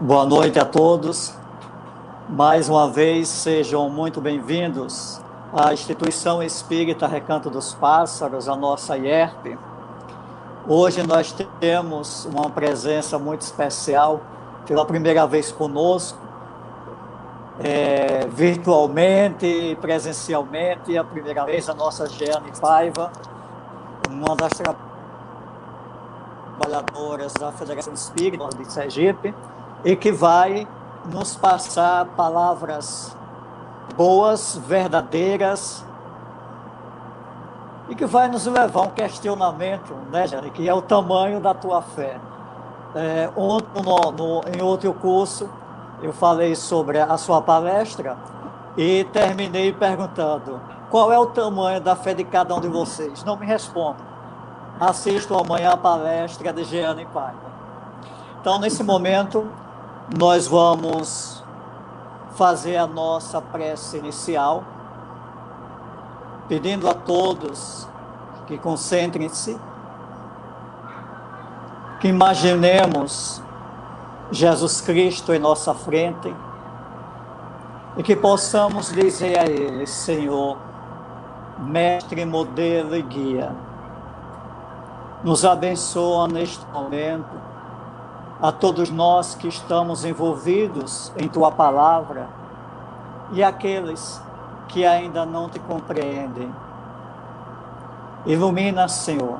Boa noite a todos. Mais uma vez, sejam muito bem-vindos à Instituição Espírita Recanto dos Pássaros, a nossa IERP. Hoje nós temos uma presença muito especial, pela primeira vez conosco, virtualmente e presencialmente, a primeira vez a nossa Jeane Paiva, uma das trabalhadoras da Federação Espírita de Sergipe, e que vai nos passar palavras boas, verdadeiras, e que vai nos levar a um questionamento, né, Jane, que é o tamanho da tua fé. Em outro curso, eu falei sobre a sua palestra e terminei perguntando qual é o tamanho da fé de cada um de vocês. Não me respondam. Assisto amanhã a palestra de Jeane Paiva. Então, nesse momento, nós vamos fazer a nossa prece inicial, pedindo a todos que concentrem-se, que imaginemos Jesus Cristo em nossa frente e que possamos dizer a Ele: Senhor, Mestre, modelo e guia, nos abençoa neste momento, a todos nós que estamos envolvidos em Tua Palavra e aqueles que ainda não Te compreendem. Ilumina, Senhor,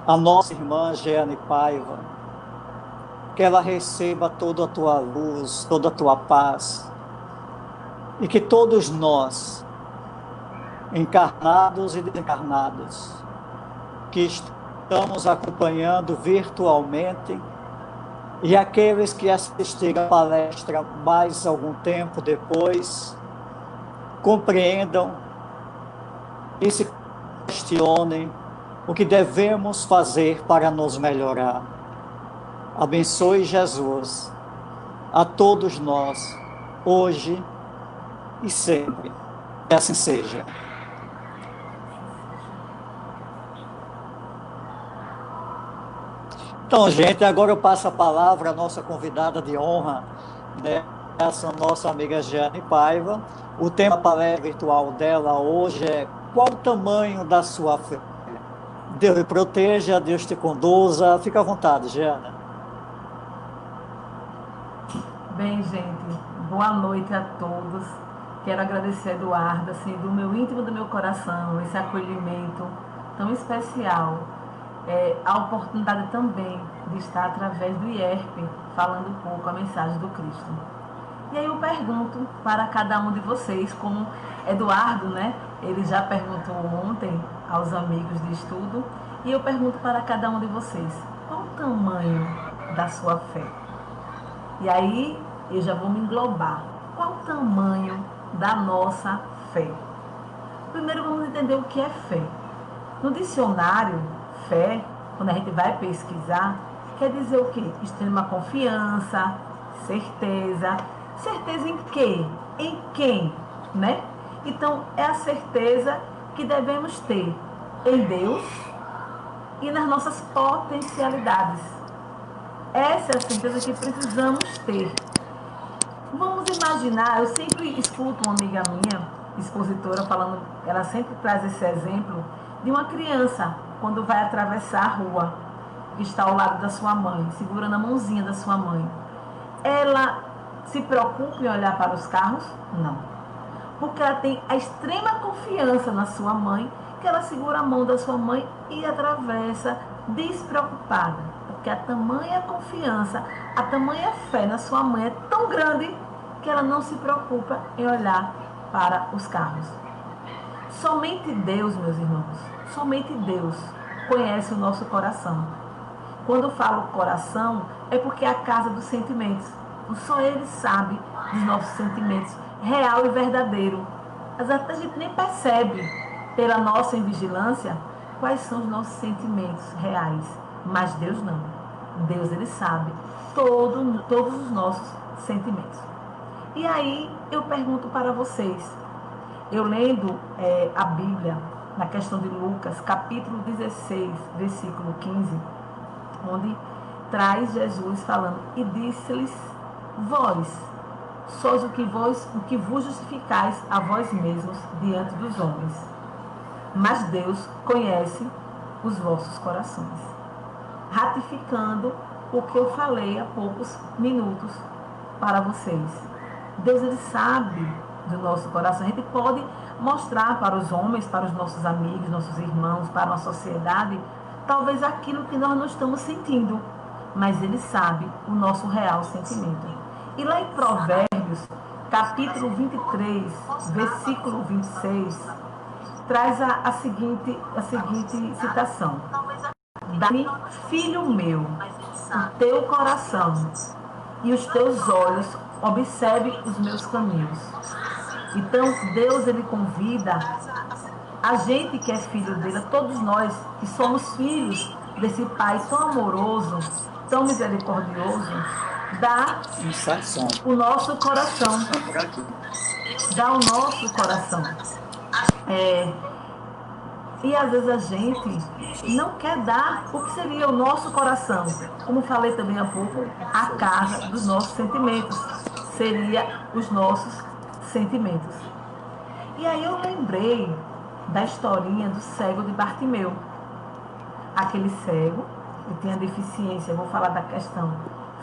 a nossa irmã Jeane Paiva, que ela receba toda a Tua luz, toda a Tua paz, e que todos nós, encarnados e desencarnados, que estamos acompanhando virtualmente, e aqueles que assistiram a palestra mais algum tempo depois, compreendam e se questionem o que devemos fazer para nos melhorar. Abençoe, Jesus, a todos nós, hoje e sempre. Que assim seja. Então, gente, agora eu passo a palavra à nossa convidada de honra, né, essa nossa amiga Jeane Paiva. O tema da palestra virtual dela hoje é: qual o tamanho da sua fé? Deus te proteja, Deus te conduza. Fica à vontade, Jeane. Bem, gente, boa noite a todos. Quero agradecer a Eduardo, assim, do meu íntimo do meu coração, esse acolhimento tão especial. A oportunidade também de estar através do IERP falando um pouco a mensagem do Cristo. E aí eu pergunto para cada um de vocês, como Eduardo, né? Ele já perguntou ontem aos amigos de estudo, e eu pergunto para cada um de vocês: qual o tamanho da sua fé? E aí eu já vou me englobar. Qual o tamanho da nossa fé? Primeiro vamos entender o que é fé. No dicionário, fé, quando a gente vai pesquisar, quer dizer o quê? Extrema confiança, certeza. Certeza em quê? Em quem? Né? Então, é a certeza que devemos ter em Deus e nas nossas potencialidades. Essa é a certeza que precisamos ter. Vamos imaginar, eu sempre escuto uma amiga minha, expositora, falando, ela sempre traz esse exemplo de uma criança quando vai atravessar a rua, que está ao lado da sua mãe, segurando a mãozinha da sua mãe. Ela se preocupa em olhar para os carros? Não. Porque ela tem a extrema confiança na sua mãe, que ela segura a mão da sua mãe e atravessa despreocupada. Porque a tamanha confiança, a tamanha fé na sua mãe é tão grande que ela não se preocupa em olhar para os carros. Somente Deus, meus irmãos, somente Deus conhece o nosso coração. Quando falo coração, é porque é a casa dos sentimentos. Só Ele sabe dos nossos sentimentos, real e verdadeiro. Às vezes a gente nem percebe, pela nossa invigilância, quais são os nossos sentimentos reais. Mas Deus não. Deus, Ele sabe todos os nossos sentimentos. E aí eu pergunto para vocês, eu lendo a Bíblia, na questão de Lucas, capítulo 16, versículo 15, onde traz Jesus falando: e disse-lhes vós sois o que vos justificais a vós mesmos diante dos homens. Mas Deus conhece os vossos corações. Ratificando o que eu falei há poucos minutos para vocês. Deus, ele sabe do nosso coração. A gente pode mostrar para os homens, para os nossos amigos, nossos irmãos, para a sociedade, talvez aquilo que nós não estamos sentindo, mas ele sabe o nosso real sentimento. E lá em Provérbios, capítulo 23, versículo 26, traz a seguinte citação: dá-me, filho meu, o teu coração, e os teus olhos observem os meus caminhos. Então, Deus, ele convida a gente que é filho dele, a todos nós que somos filhos desse Pai tão amoroso, tão misericordioso, dá o nosso coração. Dá o nosso coração. E às vezes a gente não quer dar o que seria o nosso coração. Como falei também há pouco, a casa dos nossos sentimentos. Seria os nossos sentimentos. E aí eu lembrei da historinha do cego de Bartimeu. Aquele cego, ele tinha deficiência, eu vou falar da questão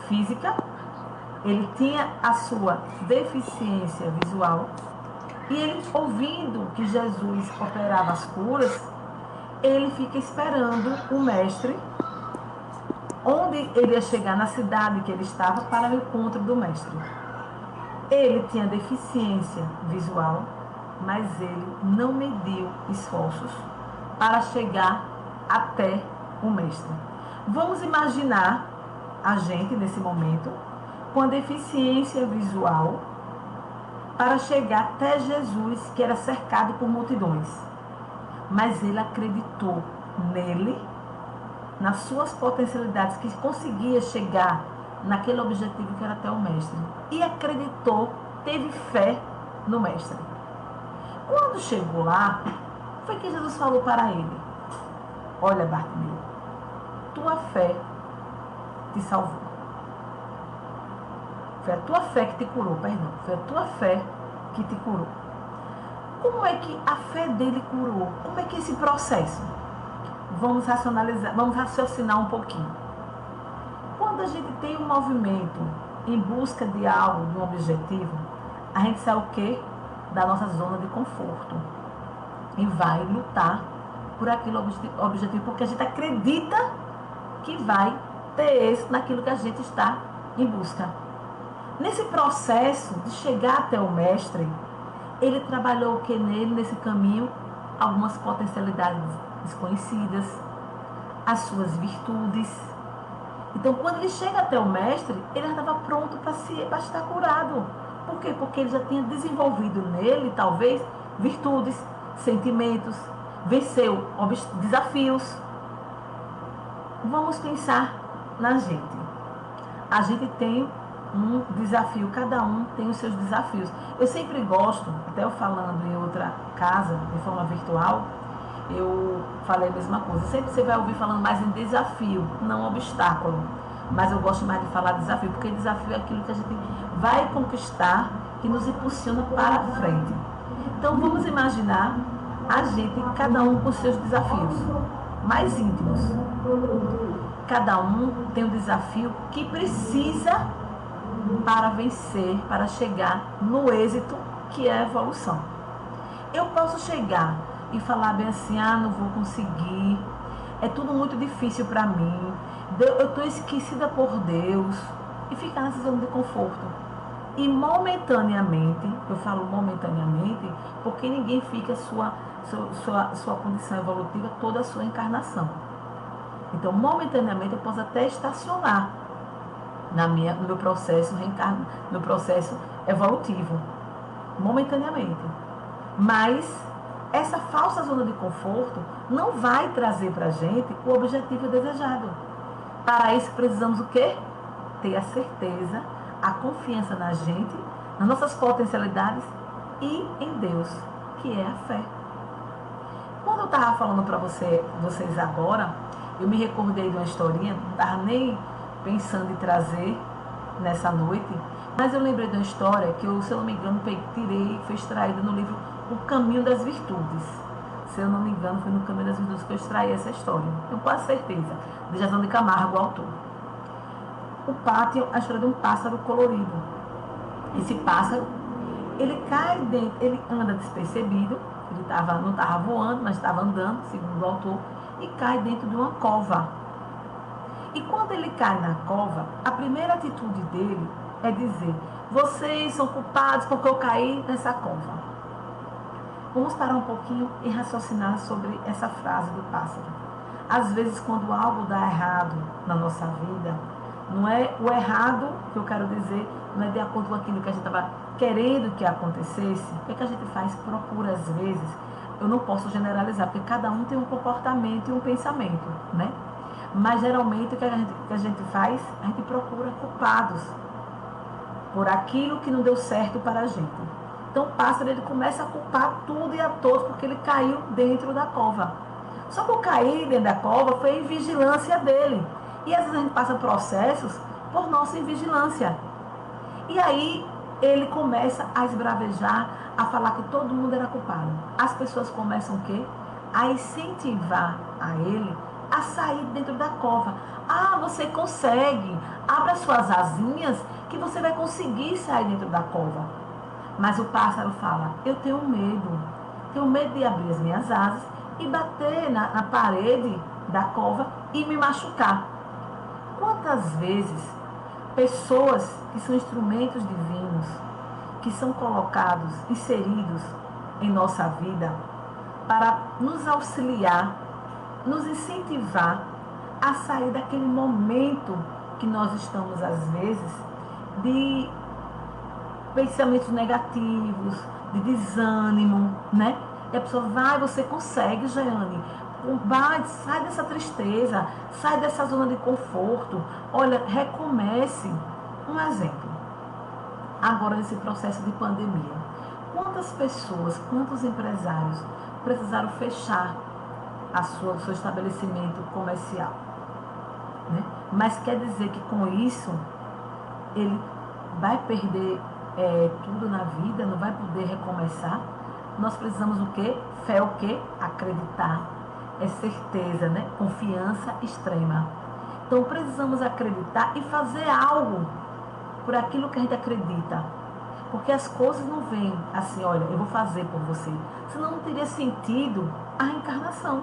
física, ele tinha a sua deficiência visual, e ele, ouvindo que Jesus operava as curas, ele fica esperando o mestre, onde ele ia chegar na cidade que ele estava, para o encontro do mestre. Ele tinha deficiência visual, mas ele não mediu esforços para chegar até o mestre. Vamos imaginar a gente, nesse momento, com a deficiência visual, para chegar até Jesus, que era cercado por multidões. Mas ele acreditou nele, nas suas potencialidades, que conseguia chegar naquele objetivo que era até o mestre. E acreditou, teve fé no mestre. Quando chegou lá, foi que Jesus falou para ele: olha, Bartimeu, tua fé te salvou. Foi a tua fé que te curou, perdão. Foi a tua fé que te curou. Como é que a fé dele curou? Como é que esse processo? Vamos racionalizar, vamos raciocinar um pouquinho. Quando a gente tem um movimento em busca de algo, de um objetivo, a gente sai o quê? Da nossa zona de conforto. E vai lutar por aquele objetivo, porque a gente acredita que vai ter êxito naquilo que a gente está em busca. Nesse processo de chegar até o mestre, ele trabalhou o que nele, nesse caminho? Algumas potencialidades desconhecidas, as suas virtudes. Então, quando ele chega até o mestre, ele já estava pronto para estar curado. Por quê? Porque ele já tinha desenvolvido nele, talvez, virtudes, sentimentos, venceu desafios. Vamos pensar na gente. A gente tem um desafio, cada um tem os seus desafios. Eu sempre gosto, até eu falando em outra casa, de forma virtual, eu falei a mesma coisa. Sempre você vai ouvir falando mais em desafio, não obstáculo. Mas eu gosto mais de falar desafio, porque desafio é aquilo que a gente vai conquistar, que nos impulsiona para frente. Então vamos imaginar a gente, cada um com seus desafios mais íntimos. Cada um tem um desafio que precisa para vencer, para chegar no êxito que é a evolução. Eu posso chegar e falar bem assim: não vou conseguir, é tudo muito difícil para mim, eu estou esquecida por Deus, e ficar nessa zona de conforto. E momentaneamente, eu falo momentaneamente, porque ninguém fica sua condição evolutiva toda a sua encarnação. Então, momentaneamente, eu posso até estacionar no meu processo no processo evolutivo, momentaneamente. Mas essa falsa zona de conforto não vai trazer para a gente o objetivo desejado. Para isso, precisamos o quê? Ter a certeza, a confiança na gente, nas nossas potencialidades e em Deus, que é a fé. Quando eu estava falando para vocês agora, eu me recordei de uma historinha, não estava nem pensando em trazer nessa noite, Mas eu lembrei de uma história que eu, se eu não me engano, tirei, foi extraída no livro O Caminho das Virtudes. Se eu não me engano, foi no Caminho das Virtudes que eu extraí essa história. Tenho quase certeza. De Jazão de Camargo, o autor. O pátio, a história de um pássaro colorido. Esse pássaro, ele cai dentro, ele anda despercebido, ele não estava voando, mas estava andando, segundo o autor, e cai dentro de uma cova. E quando ele cai na cova, a primeira atitude dele é dizer: vocês são culpados porque eu caí nessa cova. Vamos parar um pouquinho e raciocinar sobre essa frase do pássaro. Às vezes, quando algo dá errado na nossa vida, não é o errado que eu quero dizer, não é de acordo com aquilo que a gente estava querendo que acontecesse. O que a gente faz? Procura, às vezes, eu não posso generalizar, porque cada um tem um comportamento e um pensamento, né? Mas geralmente o que a gente faz? A gente procura culpados por aquilo que não deu certo para a gente. Então o pássaro, ele começa a culpar tudo e a todos porque ele caiu dentro da cova. Só que o cair dentro da cova foi a invigilância dele. E às vezes a gente passa processos por nossa invigilância. E aí ele começa a esbravejar, a falar que todo mundo era culpado. As pessoas começam o quê? A incentivar a ele a sair dentro da cova. Ah, você consegue. Abra suas asinhas que você vai conseguir sair dentro da cova. Mas o pássaro fala: eu tenho medo. Tenho medo de abrir as minhas asas e bater na parede da cova e me machucar. Quantas vezes pessoas que são instrumentos divinos, que são colocados, inseridos em nossa vida para nos auxiliar, nos incentivar a sair daquele momento que nós estamos, às vezes, de pensamentos negativos, de desânimo, né? E a pessoa vai: você consegue, Jeane. Vai, sai dessa tristeza, sai dessa zona de conforto. Olha, recomece. Um exemplo. Agora, nesse processo de pandemia, quantas pessoas, quantos empresários precisaram fechar o seu estabelecimento comercial, né? Mas quer dizer que com isso ele vai perder tudo na vida, não vai poder recomeçar? Nós precisamos o quê? Fé, o quê? Acreditar. É certeza, né? Confiança extrema. Então precisamos acreditar e fazer algo por aquilo que a gente acredita. Porque as coisas não vêm assim: olha, eu vou fazer por você. Senão não teria sentido a reencarnação.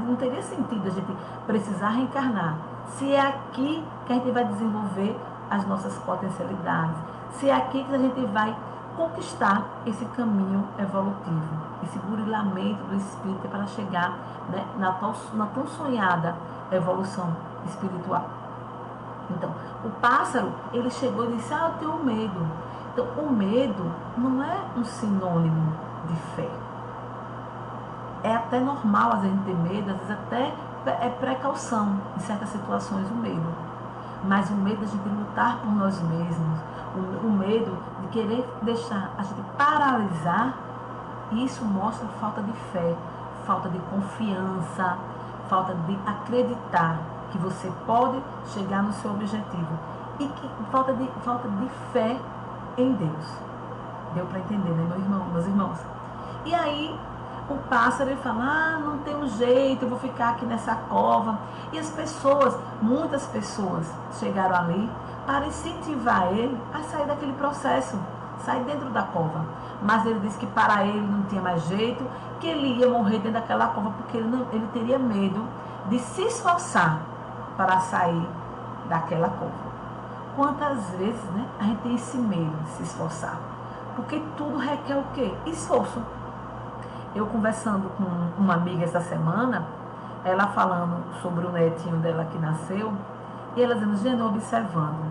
Não teria sentido a gente precisar reencarnar. Se é aqui que a gente vai desenvolver as nossas potencialidades. Se é aqui que a gente vai conquistar esse caminho evolutivo, esse burilamento do espírito para chegar, né, na tão sonhada evolução espiritual. Então, o pássaro, ele chegou e disse: eu tenho medo. Então, o medo não é um sinônimo de fé. É até normal a gente ter medo, às vezes até é precaução em certas situações, o medo. Mas o medo da gente lutar por nós mesmos, o medo de querer deixar a gente paralisar, isso mostra falta de fé, falta de confiança, falta de acreditar que você pode chegar no seu objetivo. E que falta de fé em Deus. Deu para entender, né, meus irmãos? E aí o pássaro, ele fala: não tem um jeito, eu vou ficar aqui nessa cova. E as pessoas, muitas pessoas chegaram ali para incentivar ele a sair daquele processo, sair dentro da cova. Mas ele disse que para ele não tinha mais jeito, que ele ia morrer dentro daquela cova, porque ele teria medo de se esforçar para sair daquela cova. Quantas vezes, né, a gente tem esse medo de se esforçar? Porque tudo requer o quê? Esforço. Eu conversando com uma amiga essa semana, ela falando sobre o netinho dela que nasceu, e ela dizendo: Jeane, observando,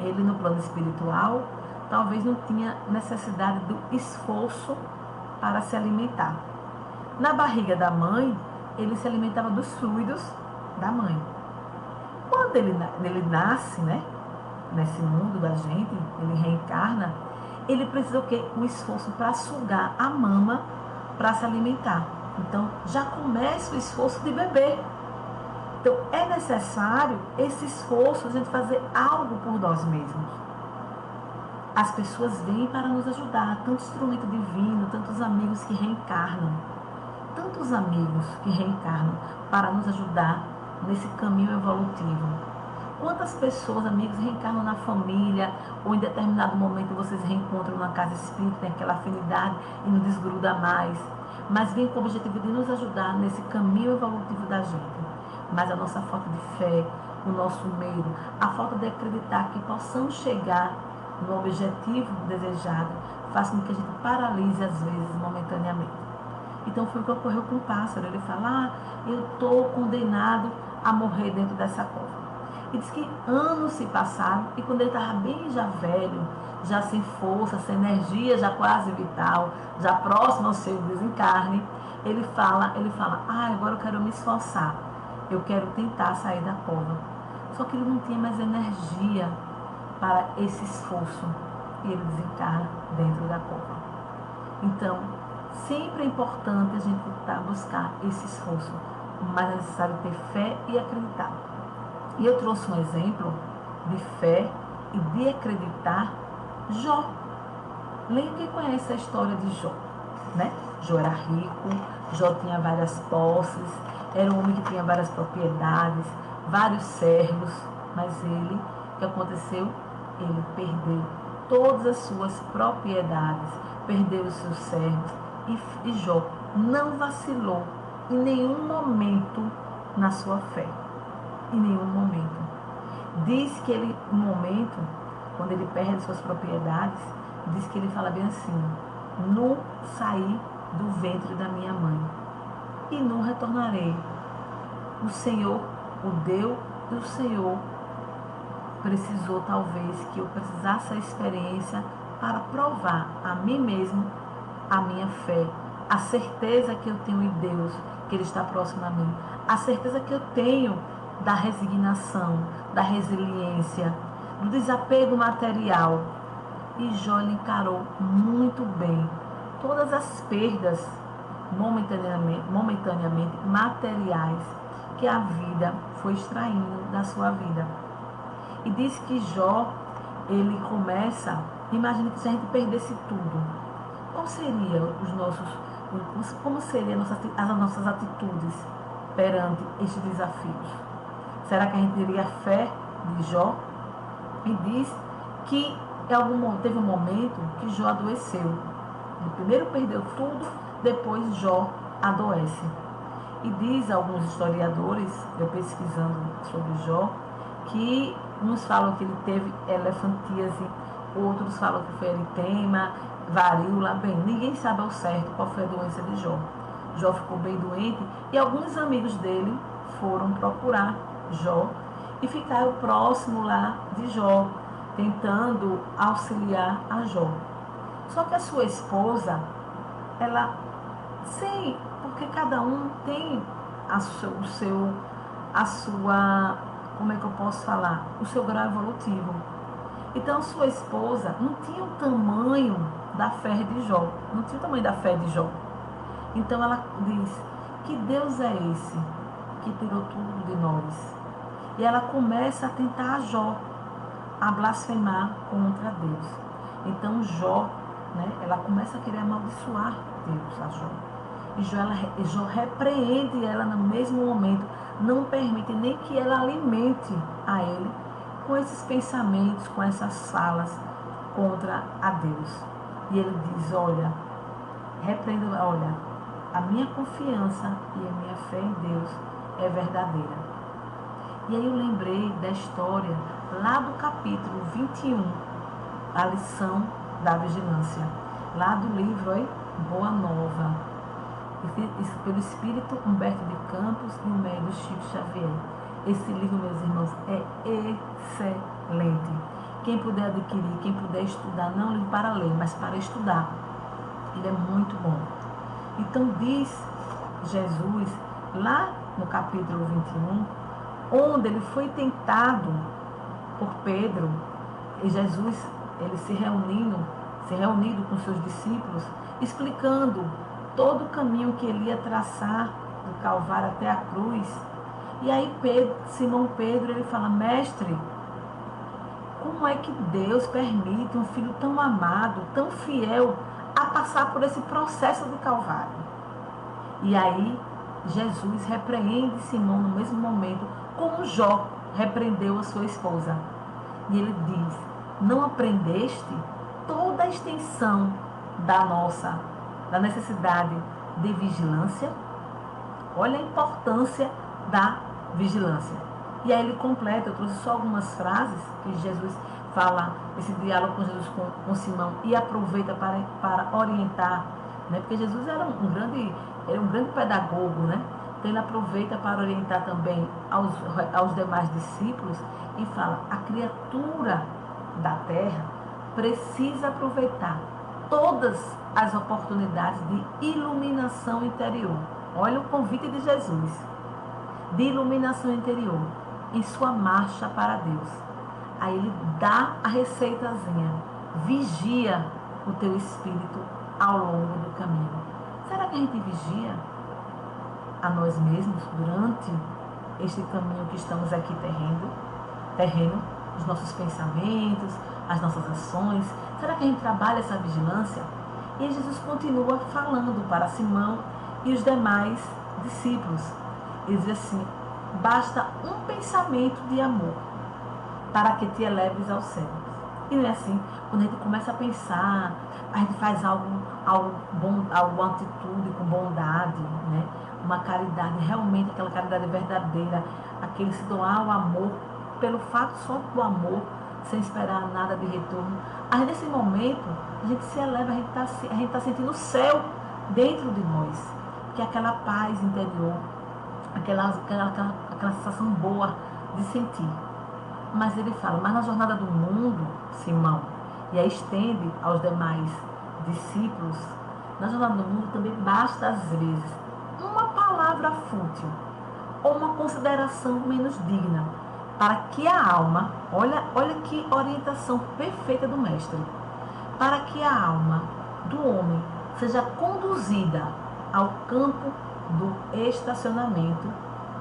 ele no plano espiritual talvez não tinha necessidade do esforço para se alimentar. Na barriga da mãe, ele se alimentava dos fluidos da mãe. Quando ele nasce, né, nesse mundo da gente, ele reencarna, ele precisa o quê? Um esforço para sugar a mama para se alimentar. Então, já começa o esforço de beber. Então, é necessário esse esforço, a gente fazer algo por nós mesmos. As pessoas vêm para nos ajudar, tanto instrumento divino, tantos amigos que reencarnam, para nos ajudar nesse caminho evolutivo. Quantas pessoas, amigos, reencarnam na família, ou em determinado momento vocês reencontram na casa espírita, tem aquela afinidade e não desgruda mais, mas vem com o objetivo de nos ajudar nesse caminho evolutivo da gente. Mas a nossa falta de fé, o nosso medo, a falta de acreditar que possamos chegar no objetivo desejado, faz com que a gente paralise às vezes momentaneamente. Então foi o que ocorreu com o pássaro. Ele fala, eu estou condenado a morrer dentro dessa cova. E diz que anos se passaram e quando ele estava bem já velho, já sem força, sem energia, já quase vital, já próximo ao seu desencarne, ele fala, agora eu quero me esforçar, eu quero tentar sair da cova. Só que ele não tinha mais energia para esse esforço e ele desencarna dentro da cova. Então, sempre é importante a gente buscar esse esforço, mas é necessário ter fé e acreditar. E eu trouxe um exemplo de fé e de acreditar, Jó. Quem conhece a história de Jó, né? Jó era rico, Jó tinha várias posses, era um homem que tinha várias propriedades, vários servos, mas ele, o que aconteceu? Ele perdeu todas as suas propriedades, perdeu os seus servos, e Jó não vacilou em nenhum momento na sua fé. Em nenhum momento. Diz que ele, no momento, quando ele perde suas propriedades, diz que ele fala bem assim, não saí do ventre da minha mãe e não retornarei. O Senhor o deu e o Senhor precisou talvez que eu precisasse a experiência para provar a mim mesmo a minha fé, a certeza que eu tenho em Deus, que Ele está próximo a mim, a certeza que eu tenho da resignação, da resiliência, do desapego material. E Jó encarou muito bem todas as perdas momentaneamente materiais que a vida foi extraindo da sua vida. E diz que Jó, ele começa, imagina que se a gente perdesse tudo, qual seria como seriam as nossas atitudes perante estes desafios? Será que a gente teria fé de Jó? E diz que teve um momento que Jó adoeceu. Ele primeiro perdeu tudo, depois Jó adoece. E diz alguns historiadores, eu pesquisando sobre Jó, que uns falam que ele teve elefantíase, outros falam que foi eritema, varíola. Bem, ninguém sabe ao certo qual foi a doença de Jó. Jó ficou bem doente e alguns amigos dele foram procurar Jó e ficaram próximo lá de Jó, tentando auxiliar a Jó. Só que a sua esposa, ela, porque cada um tem como é que eu posso falar? O seu grau evolutivo. Então, sua esposa não tinha o tamanho da fé de Jó, não tinha o tamanho da fé de Jó. Então, ela diz, que Deus é esse que tirou tudo de nós? E ela começa a tentar Jó, a blasfemar contra Deus. Então, Jó, ela começa a querer amaldiçoar Deus, a Jó. E Jó repreende ela no mesmo momento, não permite nem que ela alimente a ele com esses pensamentos, com essas falas contra a Deus. E ele diz, olha, a minha confiança e a minha fé em Deus é verdadeira. E aí eu lembrei da história lá do capítulo 21, a lição da vigilância, lá do livro Boa Nova, pelo espírito Humberto de Campos e o médium Chico Xavier. Esse livro, meus irmãos, é excelente. Quem puder adquirir, quem puder estudar, não é um livro para ler, mas para estudar. Ele é muito bom. Então diz Jesus, lá no capítulo 21, onde ele foi tentado por Pedro, e Jesus, ele se reunido com seus discípulos, explicando todo o caminho que ele ia traçar do Calvário até a cruz. E aí Simão Pedro, ele fala, mestre, como é que Deus permite um filho tão amado, tão fiel, a passar por esse processo de Calvário? E aí, Jesus repreende Simão no mesmo momento, como Jó repreendeu a sua esposa. E ele diz: não aprendeste toda a extensão da necessidade de vigilância? Olha a importância da vigilância. E aí ele completa, eu trouxe só algumas frases que Jesus fala, esse diálogo com Jesus, com Simão, e aproveita para orientar, né? Porque Jesus era um grande pedagogo, né? Então ele aproveita para orientar também aos demais discípulos e fala: a criatura da terra precisa aproveitar todas as oportunidades de iluminação interior. Olha o convite de Jesus, de iluminação interior, em sua marcha para Deus. Aí ele dá a receitazinha: vigia o teu espírito ao longo do caminho. Será que a gente vigia a nós mesmos durante este caminho que estamos aqui terreno, os nossos pensamentos, as nossas ações? Será que a gente trabalha essa vigilância? E Jesus continua falando para Simão e os demais discípulos. Ele diz assim: basta um pensamento de amor para que te eleves aos céus. E não é assim, quando a gente começa a pensar, a gente faz algo bom, alguma atitude com bondade, né? Uma caridade, realmente aquela caridade verdadeira, aquele se doar o amor, pelo fato só do amor, sem esperar nada de retorno. Aí nesse momento, a gente se eleva, a gente tá sentindo o céu dentro de nós, que é aquela paz interior, aquela sensação boa de sentir. Mas ele fala: mas na jornada do mundo, Simão, e aí estende aos demais discípulos, na jornada do mundo também basta às vezes uma palavra fútil ou uma consideração menos digna, para que a alma, olha que orientação perfeita do mestre, para que a alma do homem seja conduzida ao campo do estacionamento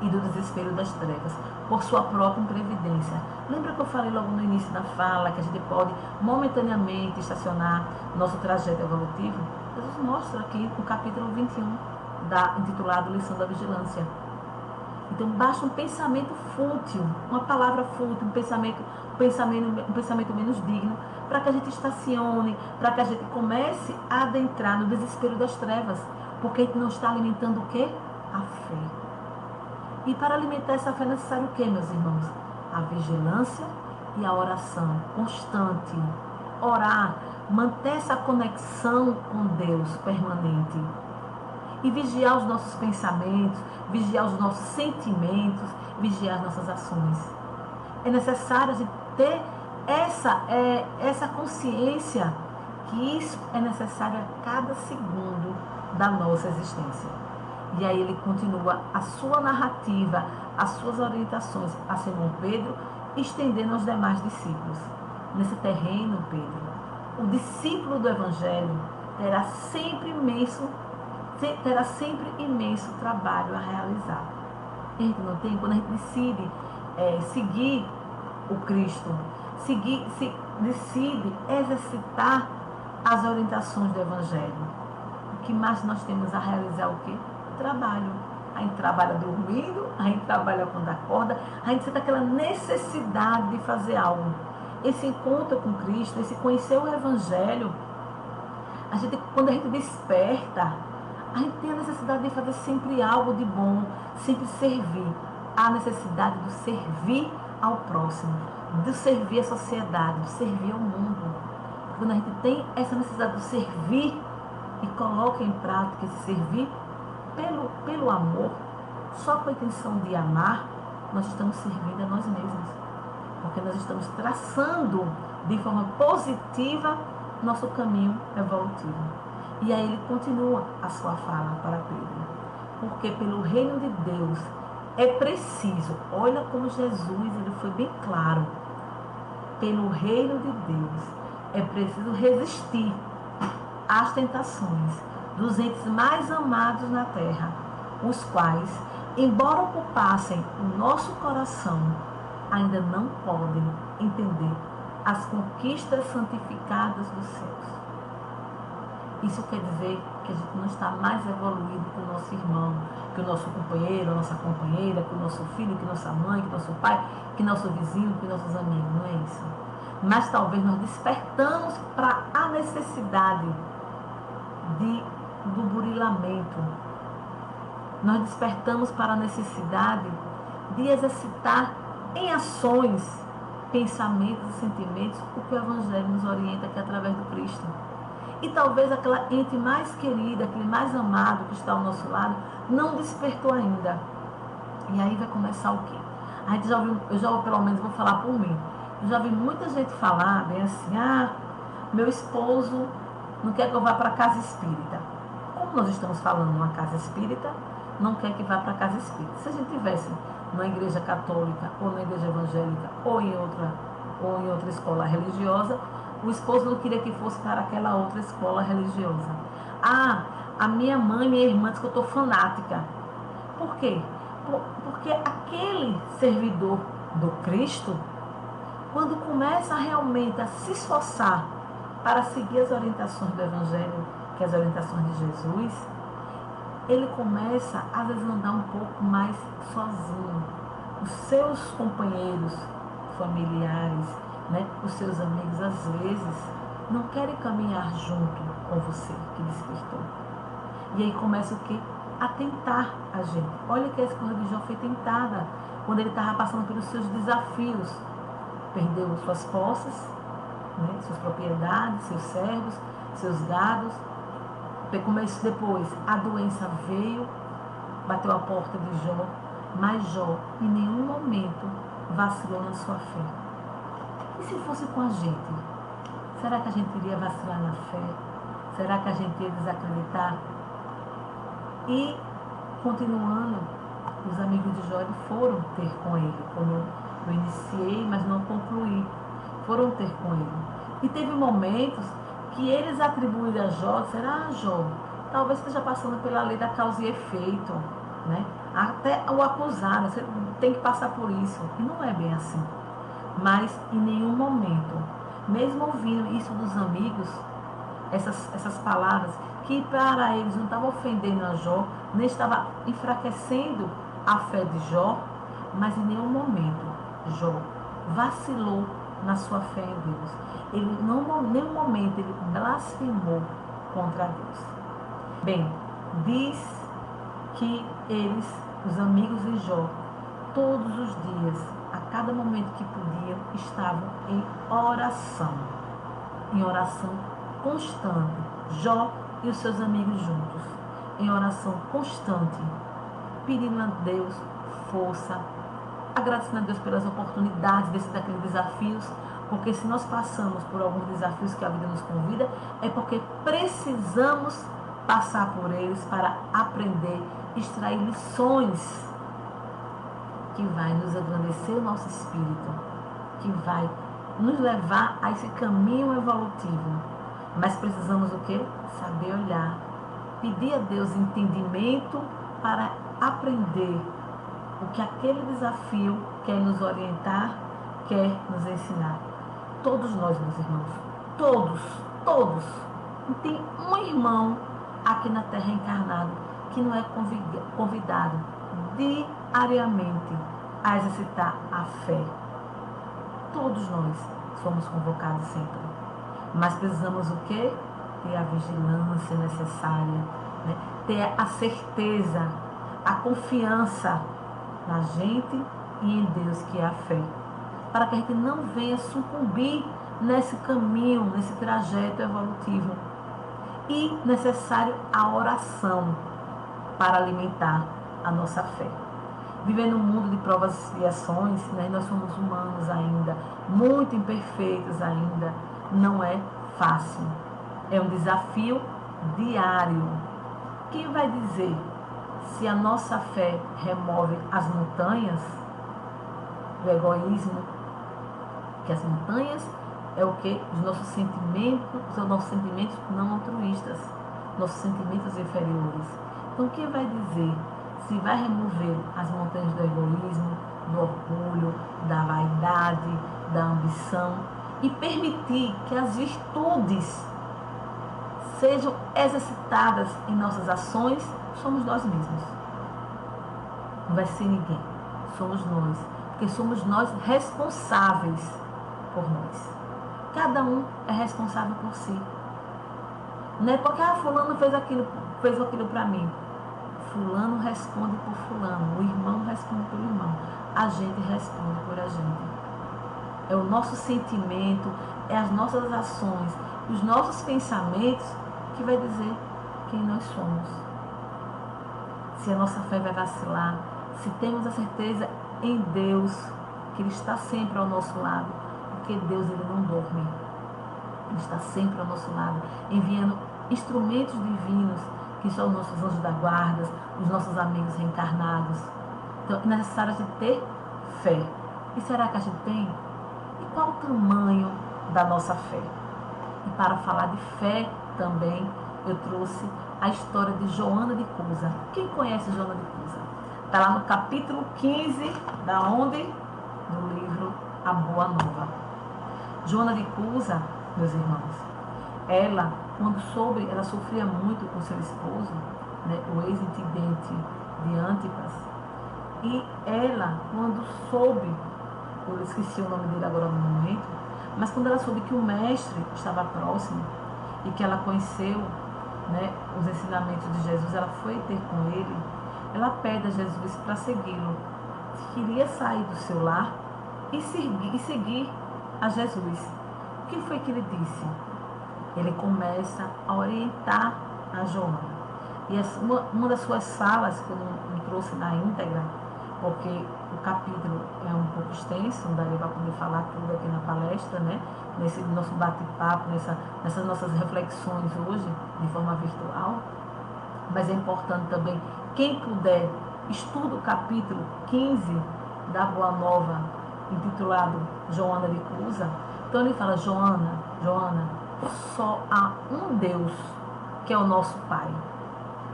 e do desespero das trevas, por sua própria imprevidência. Lembra que eu falei logo no início da fala que a gente pode momentaneamente estacionar nosso trajeto evolutivo? Jesus mostra aqui no capítulo 21, intitulado Lição da Vigilância. Então basta um pensamento fútil, uma palavra fútil, um pensamento menos digno, para que a gente estacione, para que a gente comece a adentrar no desespero das trevas, porque a gente não está alimentando o quê? A fé. E para alimentar essa fé é necessário o quê, meus irmãos? A vigilância e a oração constante. Orar, manter essa conexão com Deus permanente. E vigiar os nossos pensamentos, vigiar os nossos sentimentos, vigiar as nossas ações. É necessário a gente ter essa consciência que isso é necessário a cada segundo da nossa existência. E aí ele continua a sua narrativa, as suas orientações a Simão Pedro, estendendo aos demais discípulos. Nesse terreno, Pedro, o discípulo do Evangelho terá sempre imenso trabalho a realizar. A gente não tem, quando a gente decide seguir o Cristo, decide exercitar as orientações do Evangelho, o que mais nós temos a realizar o quê? Trabalho. A gente trabalha dormindo, a gente trabalha quando acorda, a gente sente aquela necessidade de fazer algo. Esse encontro com Cristo, esse conhecer o Evangelho, quando a gente desperta, a gente tem a necessidade de fazer sempre algo de bom, sempre servir. A necessidade de servir ao próximo, de servir a sociedade, de servir ao mundo. Quando a gente tem essa necessidade de servir e coloca em prática esse servir pelo amor, só com a intenção de amar, nós estamos servindo a nós mesmos. Porque nós estamos traçando de forma positiva nosso caminho evolutivo. E aí ele continua a sua fala para Pedro. Porque pelo reino de Deus é preciso, olha como Jesus ele foi bem claro, pelo reino de Deus é preciso resistir às tentações dos entes mais amados na terra, os quais, embora ocupassem o nosso coração, ainda não podem entender as conquistas santificadas dos céus. Isso quer dizer que a gente não está mais evoluído que o nosso irmão, que o nosso companheiro, a nossa companheira, que o nosso filho, que nossa mãe, que nosso pai, que nosso vizinho, que nossos amigos. Não é isso. Mas talvez nós despertamos para a necessidade do burilamento. Nós despertamos para a necessidade de exercitar em ações, pensamentos e sentimentos o que o Evangelho nos orienta, que é através do Cristo. E talvez aquela ente mais querida, aquele mais amado que está ao nosso lado, não despertou ainda. E aí vai começar o quê? A gente eu já pelo menos vou falar por mim. Eu já vi muita gente falar bem assim, meu esposo não quer que eu vá para a casa espírita. Como nós estamos falando numa casa espírita, não quer que vá para a casa espírita. Se a gente tivesse numa igreja católica, ou na igreja evangélica, ou em outra escola religiosa, o esposo não queria que fosse para aquela outra escola religiosa. A minha mãe e minha irmã diz que eu estou fanática. Por quê? Porque aquele servidor do Cristo, quando começa realmente a se esforçar para seguir as orientações do Evangelho, que é as orientações de Jesus, ele começa, às vezes, a andar um pouco mais sozinho. Os seus companheiros familiares, né, os seus amigos, às vezes, não querem caminhar junto com você, que despertou. E aí começa o quê? A tentar a gente. Olha que a esposa de Jó foi tentada quando ele estava passando pelos seus desafios. Perdeu suas posses, né, suas propriedades, seus servos, seus gados. Começou depois, a doença veio, bateu a porta de Jó, mas Jó em nenhum momento vacilou na sua fé. E se fosse com a gente? Será que a gente iria vacilar na fé? Será que a gente ia desacreditar? E, continuando, os amigos de Jó foram ter com ele, como eu iniciei, mas não concluí. Foram ter com ele. E teve momentos que eles atribuíram a Jó, disseram, Jó, talvez esteja passando pela lei da causa e efeito, né? Até o acusaram, você tem que passar por isso. E não é bem assim. Mas em nenhum momento, mesmo ouvindo isso dos amigos, essas palavras, que para eles não estavam ofendendo a Jó, nem estava enfraquecendo a fé de Jó, mas em nenhum momento Jó vacilou na sua fé em Deus. Ele não, em nenhum momento ele blasfemou contra Deus. Bem, diz que eles, os amigos de Jó, todos os dias, a cada momento que podiam, estavam em oração constante. Jó e os seus amigos juntos, em oração constante, pedindo a Deus força, agradecendo a Deus pelas oportunidades daqueles desafios, porque se nós passamos por alguns desafios que a vida nos convida, é porque precisamos passar por eles para aprender, extrair lições que vai nos engrandecer o nosso espírito, que vai nos levar a esse caminho evolutivo. Mas precisamos o quê? Saber olhar, pedir a Deus entendimento para aprender o que aquele desafio quer nos orientar, quer nos ensinar. Todos nós, meus irmãos, todos. Não tem um irmão aqui na Terra encarnado que não é convidado diariamente a exercitar a fé. Todos nós somos convocados sempre. Mas precisamos o quê? Ter a vigilância necessária, né? Ter a certeza, a confiança na gente e em Deus, que é a fé, para que a gente não venha sucumbir nesse caminho, nesse trajeto evolutivo. E necessário a oração para alimentar a nossa fé. Vivendo um mundo de provas e expiações, né? Nós somos humanos ainda, muito imperfeitos ainda, não é fácil. É um desafio diário. Quem vai dizer se a nossa fé remove as montanhas do egoísmo? Que as montanhas é o que? Os nossos sentimentos não altruístas, nossos sentimentos inferiores. Então, quem vai dizer se vai remover as montanhas do egoísmo, do orgulho, da vaidade, da ambição? e permitir que as virtudes sejam exercitadas em nossas ações, somos nós mesmos. Não vai ser ninguém, somos nós, porque somos nós responsáveis por nós. Cada um é responsável por si. Não é porque fulano fez aquilo para mim. Fulano responde por fulano, o irmão responde por irmão, a gente responde por a gente. É o nosso sentimento, é as nossas ações, os nossos pensamentos que vai dizer quem nós somos. Se a nossa fé vai vacilar, se temos a certeza em Deus, que Ele está sempre ao nosso lado, porque Deus, Ele não dorme. Ele está sempre ao nosso lado, enviando instrumentos divinos, que são os nossos anjos da guarda, os nossos amigos reencarnados. Então, é necessário a gente ter fé. E será que a gente tem? E qual o tamanho da nossa fé? E para falar de fé também, eu trouxe a história de Joana de Cusa. Quem conhece Joana de Cusa? Está lá no capítulo 15, da onde? Do livro A Boa Nova. Joana de Cusa, meus irmãos, ela, quando soube, ela sofria muito com seu esposo, né, o ex-intendente de Antipas, e ela, quando soube, eu esqueci o nome dele agora no momento, mas quando ela soube que o mestre estava próximo e que ela conheceu, né, os ensinamentos de Jesus, ela foi ter com ele, ela pede a Jesus para segui-lo, queria sair do seu lar e seguir a Jesus. O que foi que ele disse? Ele começa a orientar a Joana. E uma das suas falas, que eu não trouxe na íntegra, porque o capítulo é um pouco extenso, não daria para poder falar tudo aqui na palestra, né? Nesse nosso bate-papo, nessas nossas reflexões hoje, de forma virtual. Mas é importante também, quem puder, estuda o capítulo 15 da Boa Nova, intitulado Joana de Cusa. Então ele fala, Joana, só há um Deus, que é o nosso Pai.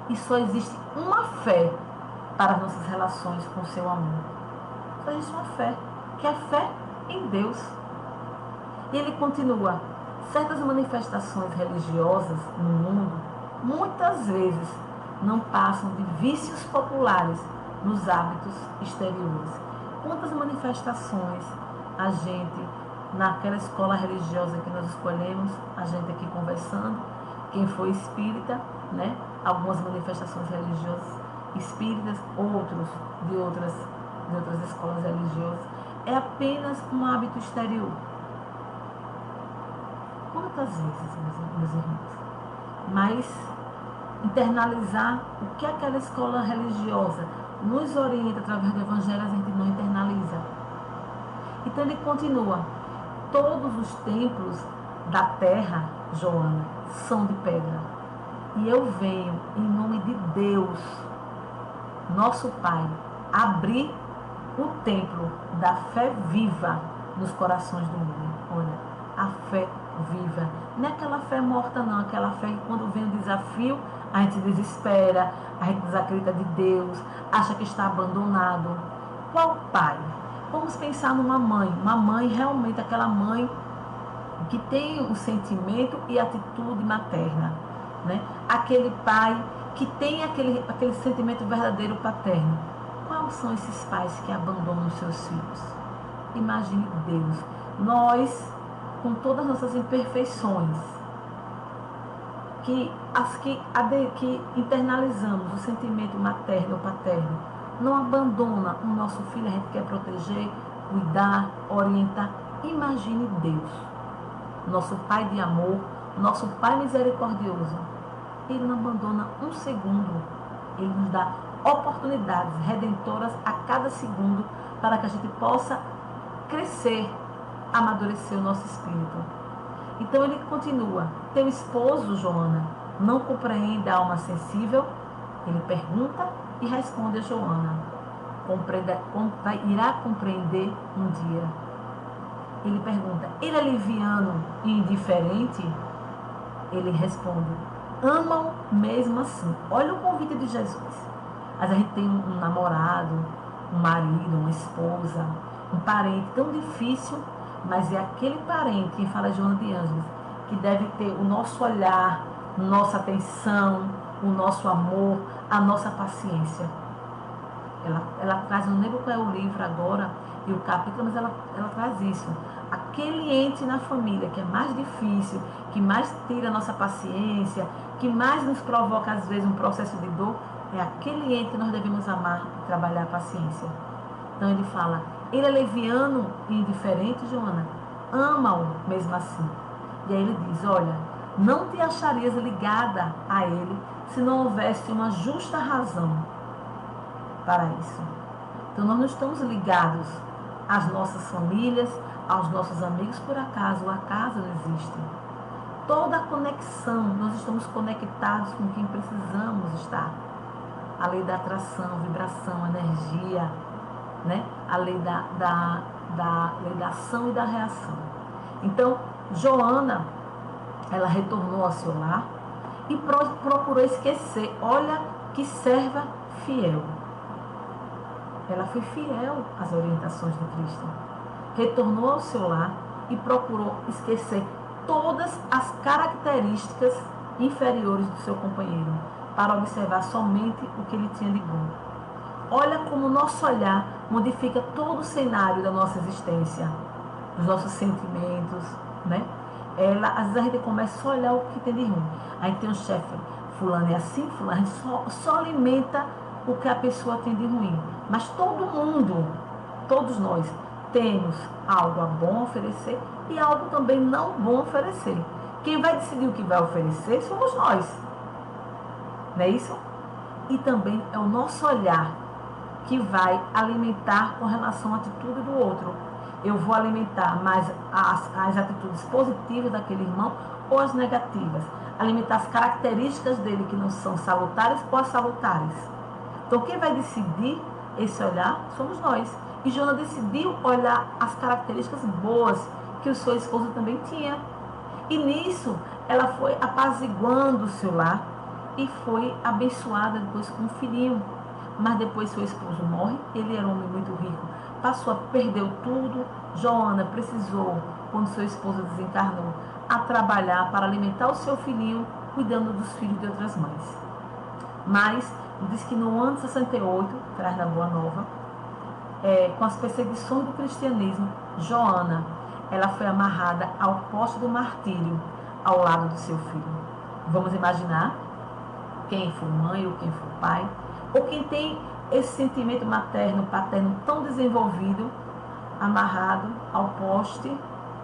E só existe uma fé para as nossas relações com o seu amor. Só existe uma fé, que é a fé em Deus. E ele continua, certas manifestações religiosas no mundo, muitas vezes, não passam de vícios populares nos hábitos exteriores. Quantas manifestações a gente, naquela escola religiosa que nós escolhemos, a gente aqui conversando, quem foi espírita, né? Algumas manifestações religiosas espíritas, outros de outras escolas religiosas, é apenas um hábito exterior. Quantas vezes, meus irmãos? Mas internalizar o que aquela escola religiosa nos orienta através do Evangelho, a gente não internaliza. Então ele continua, todos os templos da terra, Joana, são de pedra. E eu venho, em nome de Deus, nosso Pai, abrir o templo da fé viva nos corações do mundo. Olha, a fé viva. Não é aquela fé morta, não. Aquela fé que quando vem o desafio, a gente desespera, a gente desacredita de Deus, acha que está abandonado. Qual pai? Vamos pensar numa mãe. Uma mãe, realmente, aquela mãe que tem o sentimento e atitude materna, né? Aquele pai que tem aquele sentimento verdadeiro paterno. Quais são esses pais que abandonam os seus filhos? Imagine Deus. Nós, com todas as nossas imperfeições, que internalizamos o sentimento materno ou paterno, não abandona o nosso filho, a gente quer proteger, cuidar, orientar. Imagine Deus, nosso Pai de amor, nosso Pai misericordioso. Ele não abandona um segundo, ele nos dá oportunidades redentoras a cada segundo para que a gente possa crescer, amadurecer o nosso espírito. Então ele continua, teu esposo, Joana, não compreende a alma sensível? Ele pergunta e responde a Joana, irá compreender um dia. Ele pergunta, ele é liviano e indiferente? Ele responde, amam mesmo assim. Olha o convite de Jesus. Às vezes a gente tem um namorado, um marido, uma esposa, um parente tão difícil, mas é aquele parente, quem fala Joana de Ângeles, que deve ter o nosso olhar, nossa atenção, o nosso amor, a nossa paciência. Ela traz, não lembro qual é o livro agora e o capítulo, mas ela traz isso. Aquele ente na família que é mais difícil, que mais tira a nossa paciência, que mais nos provoca às vezes um processo de dor, é aquele ente que nós devemos amar e trabalhar a paciência. Então ele fala, ele é leviano e indiferente, Joana, ama-o mesmo assim. E aí ele diz, olha, não te acharias ligada a ele se não houvesse uma justa razão para isso. Então nós não estamos ligados às nossas famílias, aos nossos amigos por acaso, o acaso não existe. Toda a conexão, nós estamos conectados com quem precisamos estar. A lei da atração, vibração, energia, né? A lei da lei da ação e da reação. Então, Joana, ela retornou ao seu lar e procurou esquecer. Olha que serva fiel. Ela foi fiel às orientações de Cristo. Retornou ao seu lar e procurou esquecer todas as características inferiores do seu companheiro, para observar somente o que ele tinha de bom. Olha como o nosso olhar modifica todo o cenário da nossa existência, dos nossos sentimentos, né? Às vezes a gente começa só a olhar o que tem de ruim. A gente tem um chefe, fulano é assim, fulano, a gente só alimenta o que a pessoa tem de ruim. Mas todo mundo, todos nós, temos algo bom a oferecer e algo também não bom a oferecer. Quem vai decidir o que vai oferecer somos nós. Não é isso? E também é o nosso olhar que vai alimentar com relação à atitude do outro. Eu vou alimentar mais as atitudes positivas daquele irmão ou as negativas. Alimentar as características dele que não são salutares ou as salutares. Então quem vai decidir esse olhar somos nós. E Joana decidiu olhar as características boas que o seu esposo também tinha. E nisso ela foi apaziguando o seu lar e foi abençoada depois com um filhinho. Mas depois seu esposo morre, ele era um homem muito rico, perdeu tudo. Joana precisou, quando seu esposo desencarnou, a trabalhar para alimentar o seu filhinho, cuidando dos filhos de outras mães. Mas diz que no ano 68, traz na Boa Nova, com as perseguições do cristianismo, Joana, ela foi amarrada ao poste do martírio, ao lado do seu filho. Vamos imaginar quem for mãe ou quem for pai, ou quem tem esse sentimento materno, paterno tão desenvolvido, amarrado ao poste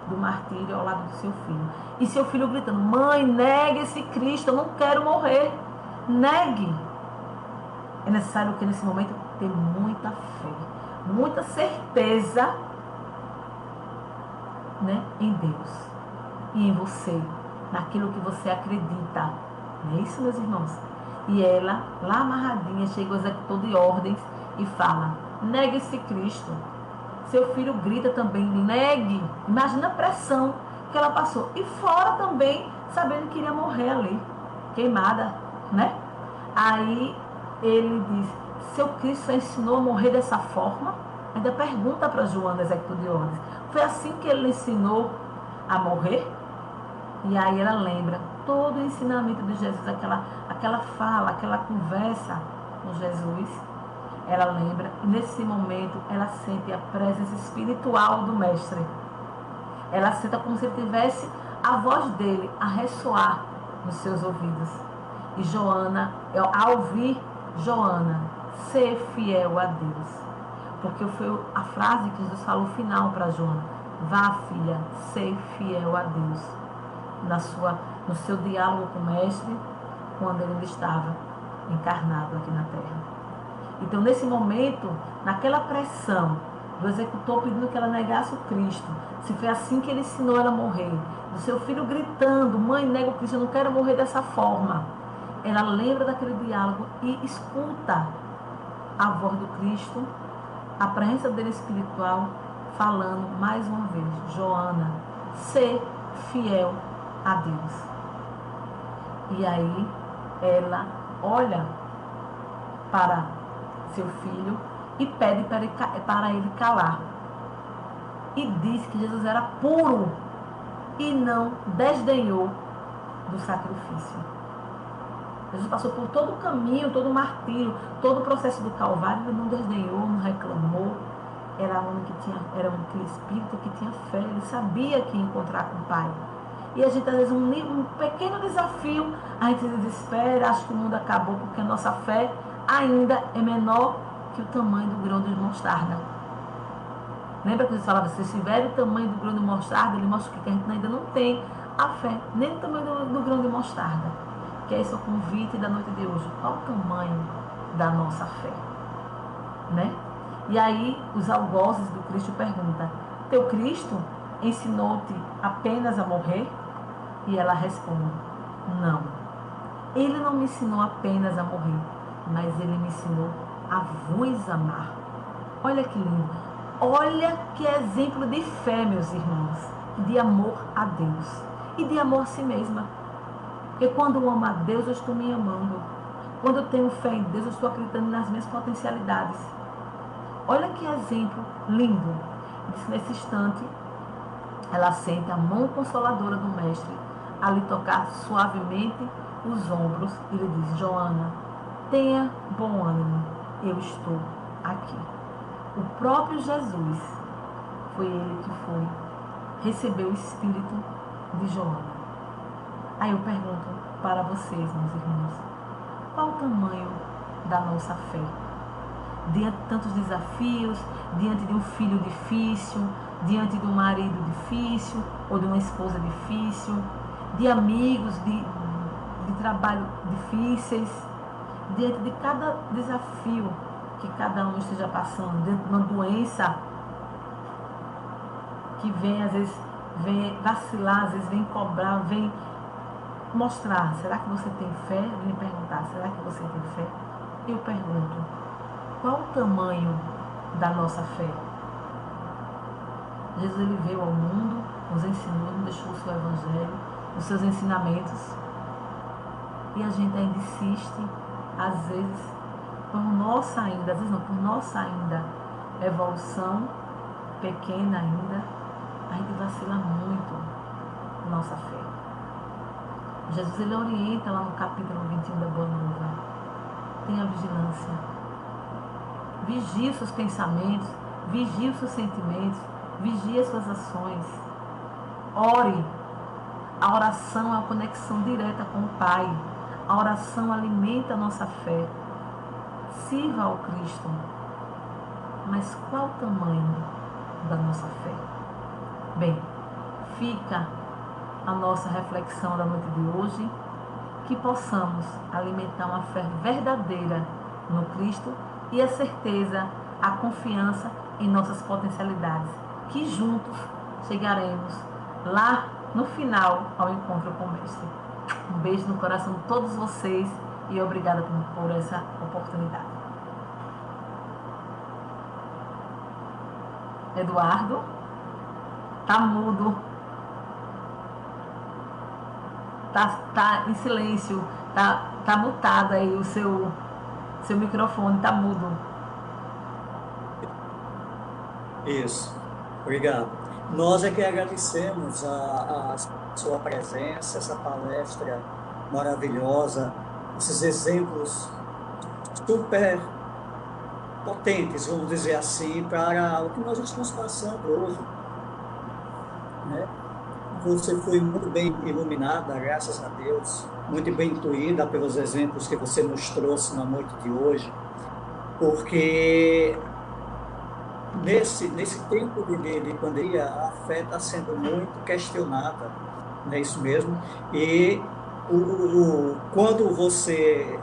do martírio ao lado do seu filho. E seu filho gritando, mãe, negue esse Cristo, eu não quero morrer. Negue. É necessário que nesse momento ter muita fé, muita certeza, né, em Deus e em você, naquilo que você acredita. Não é isso, meus irmãos? E ela, lá amarradinha, chega ao executor de ordens e fala, negue esse Cristo. Seu filho grita também, negue. Imagina a pressão que ela passou. E fora também, sabendo que iria morrer ali, queimada, né? Aí ele diz, seu Cristo ensinou a morrer dessa forma? Ainda pergunta para Joana, executor de ordens, foi assim que ele ensinou a morrer? E aí ela lembra todo o ensinamento de Jesus, aquela fala, aquela conversa com Jesus. Ela lembra, e nesse momento ela sente a presença espiritual do Mestre. Ela sente como se tivesse a voz dele a ressoar nos seus ouvidos. E Joana, ao ouvir Joana, ser fiel a Deus. Porque foi a frase que Jesus falou final para Joana. Vá, filha, ser fiel a Deus. No seu diálogo com o Mestre, quando ele ainda estava encarnado aqui na Terra. Então, nesse momento, naquela pressão do executor pedindo que ela negasse o Cristo, se foi assim que ele ensinou ela a morrer, do seu filho gritando, mãe, nega o Cristo, eu não quero morrer dessa forma, ela lembra daquele diálogo e escuta a voz do Cristo, a presença dele espiritual, falando mais uma vez, Joana, ser fiel a Deus. E aí ela olha para seu filho e pede para ele calar. e diz que Jesus era puro e não desdenhou do sacrifício. Jesus passou por todo o caminho, todo o martírio, todo o processo do Calvário, ele não desdenhou, não reclamou. Era aquele espírito que tinha fé, ele sabia que ia encontrar com o Pai. E a gente, às vezes, um pequeno desafio, a gente se desespera, acha que o mundo acabou, porque a nossa fé ainda é menor que o tamanho do grão de mostarda. Lembra que Jesus falava, se tiver o tamanho do grão de mostarda, ele mostra que a gente ainda não tem a fé, nem o tamanho do grão de mostarda. Que é esse o convite da noite de hoje. Qual o tamanho da nossa fé? Né? E aí, os algozes do Cristo perguntam, teu Cristo ensinou-te apenas a morrer? E ela responde, não. Ele não me ensinou apenas a morrer, mas ele me ensinou a vos amar. Olha que lindo. Olha que exemplo de fé, meus irmãos. De amor a Deus. E de amor a si mesma. Porque quando eu amo a Deus, eu estou me amando. Quando eu tenho fé em Deus, eu estou acreditando nas minhas potencialidades. Olha que exemplo lindo. Nesse instante, ela sente a mão consoladora do Mestre a lhe tocar suavemente os ombros e lhe diz, Joana, tenha bom ânimo, eu estou aqui. O próprio Jesus foi ele que foi receber o Espírito de Joana. Aí eu pergunto para vocês, meus irmãos, qual o tamanho da nossa fé? Diante de tantos desafios, diante de um filho difícil, diante de um marido difícil, ou de uma esposa difícil, de amigos, de trabalho difíceis, diante de cada desafio que cada um esteja passando, diante de uma doença que vem, às vezes, vem vacilar, às vezes vem cobrar, vem mostrar, será que você tem fé? Vem me perguntar, será que você tem fé? Eu pergunto, qual o tamanho da nossa fé? Jesus, ele veio ao mundo, nos ensinou, nos deixou o seu evangelho, os seus ensinamentos, e a gente ainda insiste, às vezes, por nossa ainda, às vezes não, por nossa ainda evolução, pequena ainda, a gente vacila muito nossa fé. Jesus, ele orienta lá no capítulo 21 da Boa Nova, tenha vigilância, vigie os seus pensamentos, vigie os seus sentimentos, vigie as suas ações, ore. A oração é uma conexão direta com o Pai. A oração alimenta a nossa fé. Sirva ao Cristo. Mas qual o tamanho da nossa fé? Bem, fica a nossa reflexão da noite de hoje, que possamos alimentar uma fé verdadeira no Cristo e a certeza, a confiança em nossas potencialidades, que juntos chegaremos lá no final ao encontro com o Mestre. Um beijo no coração de todos vocês e obrigada por essa oportunidade. Eduardo, tá mudo, tá em silêncio, tá mutado aí o seu microfone, tá mudo. Isso, obrigado. Nós é que agradecemos a sua presença, essa palestra maravilhosa, esses exemplos super potentes, vamos dizer assim, para o que nós estamos passando hoje. Né? Você foi muito bem iluminada, graças a Deus, muito bem intuída pelos exemplos que você nos trouxe na noite de hoje, porque nesse tempo de pandemia, a fé está sendo muito questionada, não é isso mesmo? E quando você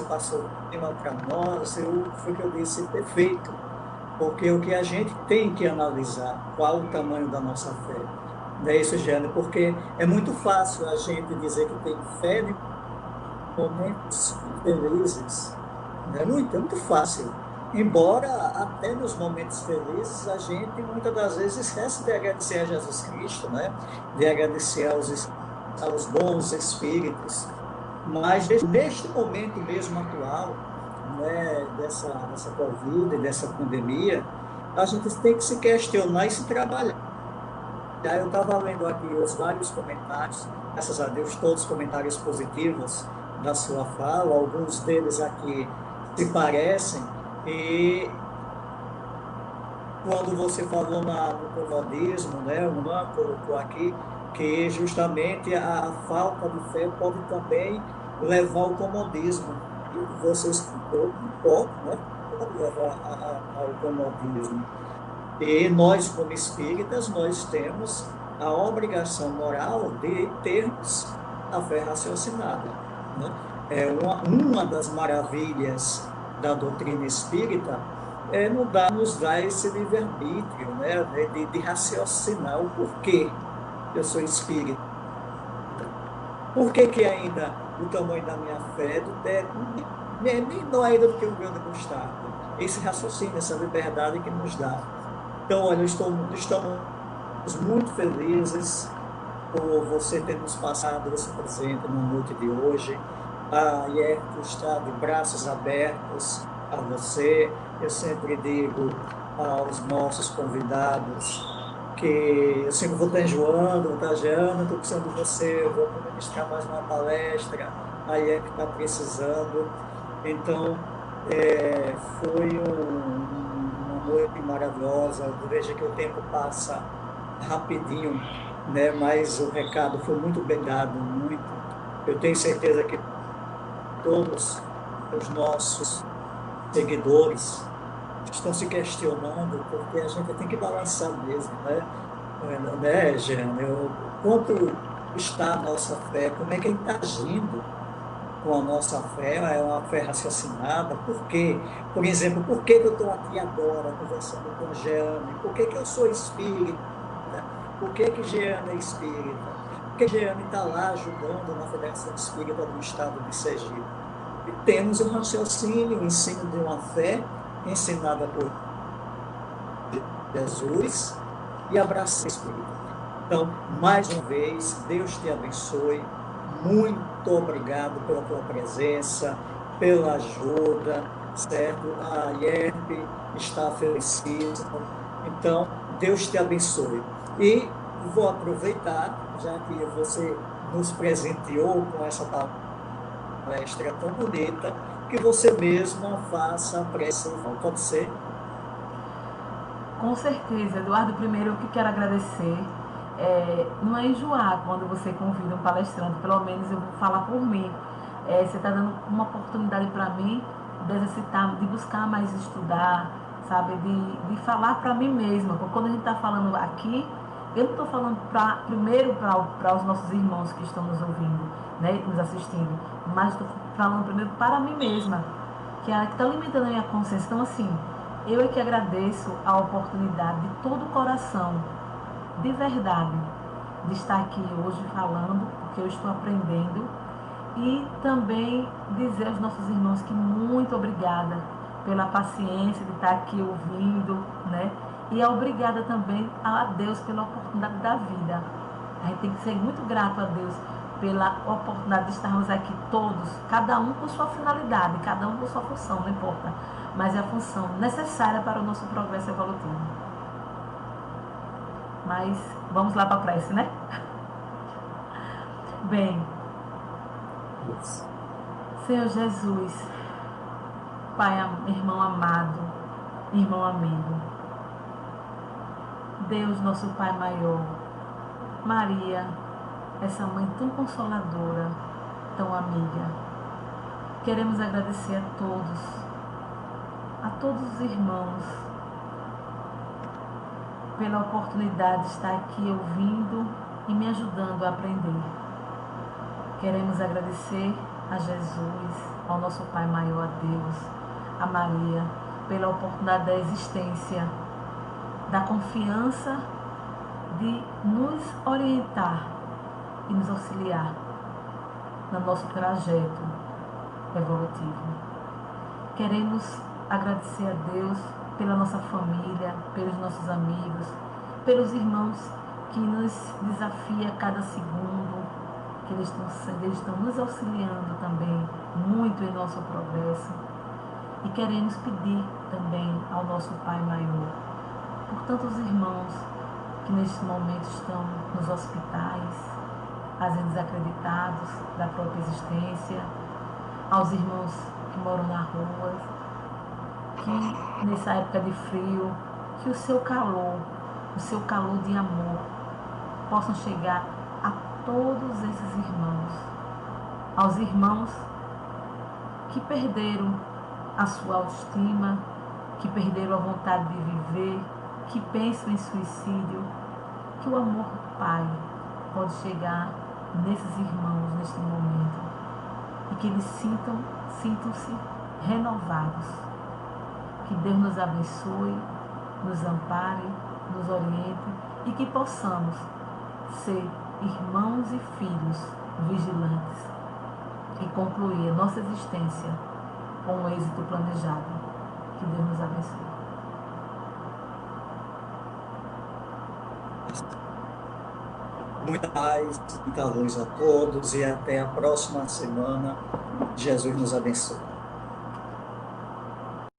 passou o tema para nós, foi o que eu disse, perfeito, porque o que a gente tem que analisar, qual o tamanho da nossa fé, não é isso, Jane? Porque é muito fácil a gente dizer que tem fé em momentos felizes, não é muito fácil. Embora até nos momentos felizes a gente muitas das vezes esquece de agradecer a Jesus Cristo, né? De agradecer aos bons espíritos. Mas neste momento mesmo atual, né, dessa Covid, dessa pandemia, a gente tem que se questionar e se trabalhar. Eu estava lendo aqui os vários comentários, graças a Deus, todos comentários positivos da sua fala, alguns deles aqui se parecem, e quando você falou no comodismo, né, o Luan colocou aqui, que justamente a falta de fé pode também levar ao comodismo. E você explicou que pode, né, pode levar ao comodismo. E nós, como espíritas, nós temos a obrigação moral de termos a fé raciocinada, né? É uma das maravilhas da doutrina espírita nos dá esse livre-arbítrio, né? De raciocinar o porquê eu sou espírita. Por que que ainda o tamanho da minha fé nem não é ainda do que o grande Gustavo? Esse raciocínio, essa liberdade que nos dá. Então, olha, estamos muito felizes por você ter nos passado esse presente na noite de hoje. A IERP está de braços abertos a você. Eu sempre digo aos nossos convidados que eu sempre vou estar enjoando, vou estar geando, estou precisando de você, vou ministrar mais uma palestra, a IERP está precisando. Então, foi uma noite maravilhosa. Veja que o tempo passa rapidinho, né? Mas o recado foi muito bem dado, muito. Eu tenho certeza que todos os nossos seguidores estão se questionando, porque a gente tem que balançar mesmo, né, Jean? Quanto está a nossa fé? Como é que a gente está agindo com a nossa fé? É uma fé raciocinada? Por quê? Por exemplo, por que eu estou aqui agora conversando com Jeane? Por que eu sou espírita? Por que Jeane é espírita? Por que Jeane está lá ajudando na Federação Espírita do Estado de Sergipe? E temos um raciocínio, o ensino de uma fé ensinada por Jesus e abraçar a espírita. Então, mais uma vez, Deus te abençoe. Muito obrigado pela tua presença, pela ajuda, certo? A IERP está felicíssima. Então, Deus te abençoe. E vou aproveitar, já que você nos presenteou com essa palestra tão bonita, que você mesma faça a prece. Pode ser? Com certeza, Eduardo. Primeiro, eu que quero agradecer. Não é enjoar quando você convida um palestrante, pelo menos eu vou falar por mim. Você está dando uma oportunidade para mim de exercitar, de buscar mais estudar, sabe? De falar para mim mesma. Quando a gente está falando aqui, eu não estou falando primeiro para os nossos irmãos que estão nos ouvindo, né, nos assistindo, mas estou falando primeiro para mim mesma, que está alimentando a minha consciência. Então, assim, eu é que agradeço a oportunidade de todo o coração, de verdade, de estar aqui hoje falando, porque eu estou aprendendo, e também dizer aos nossos irmãos que muito obrigada pela paciência de estar aqui ouvindo, né? E obrigada também a Deus pela oportunidade da vida. A gente tem que ser muito grato a Deus pela oportunidade de estarmos aqui todos, cada um com sua finalidade, cada um com sua função, não importa, mas é a função necessária para o nosso progresso evolutivo. Mas vamos lá para a prece, né? Bem, Senhor Jesus, Pai, irmão amado, irmão amigo, Deus, nosso Pai maior, Maria, essa mãe tão consoladora, tão amiga, queremos agradecer a todos os irmãos, pela oportunidade de estar aqui ouvindo e me ajudando a aprender. Queremos agradecer a Jesus, ao nosso Pai maior, a Deus, a Maria, pela oportunidade da existência, da confiança de nos orientar e nos auxiliar no nosso trajeto evolutivo. Queremos agradecer a Deus pela nossa família, pelos nossos amigos, pelos irmãos que nos desafiam a cada segundo, que eles estão nos auxiliando também muito em nosso progresso. E queremos pedir também ao nosso Pai maior tantos irmãos que neste momento estão nos hospitais, às vezes desacreditados da própria existência, aos irmãos que moram na rua, que nessa época de frio, que o seu calor de amor, possam chegar a todos esses irmãos, aos irmãos que perderam a sua autoestima, que perderam a vontade de viver, que pensam em suicídio, que o amor do Pai pode chegar nesses irmãos neste momento e que eles sintam-se renovados. Que Deus nos abençoe, nos ampare, nos oriente e que possamos ser irmãos e filhos vigilantes e concluir a nossa existência com o êxito planejado. Que Deus nos abençoe. Muita paz, muita luz a todos e até a próxima semana. Jesus nos abençoe.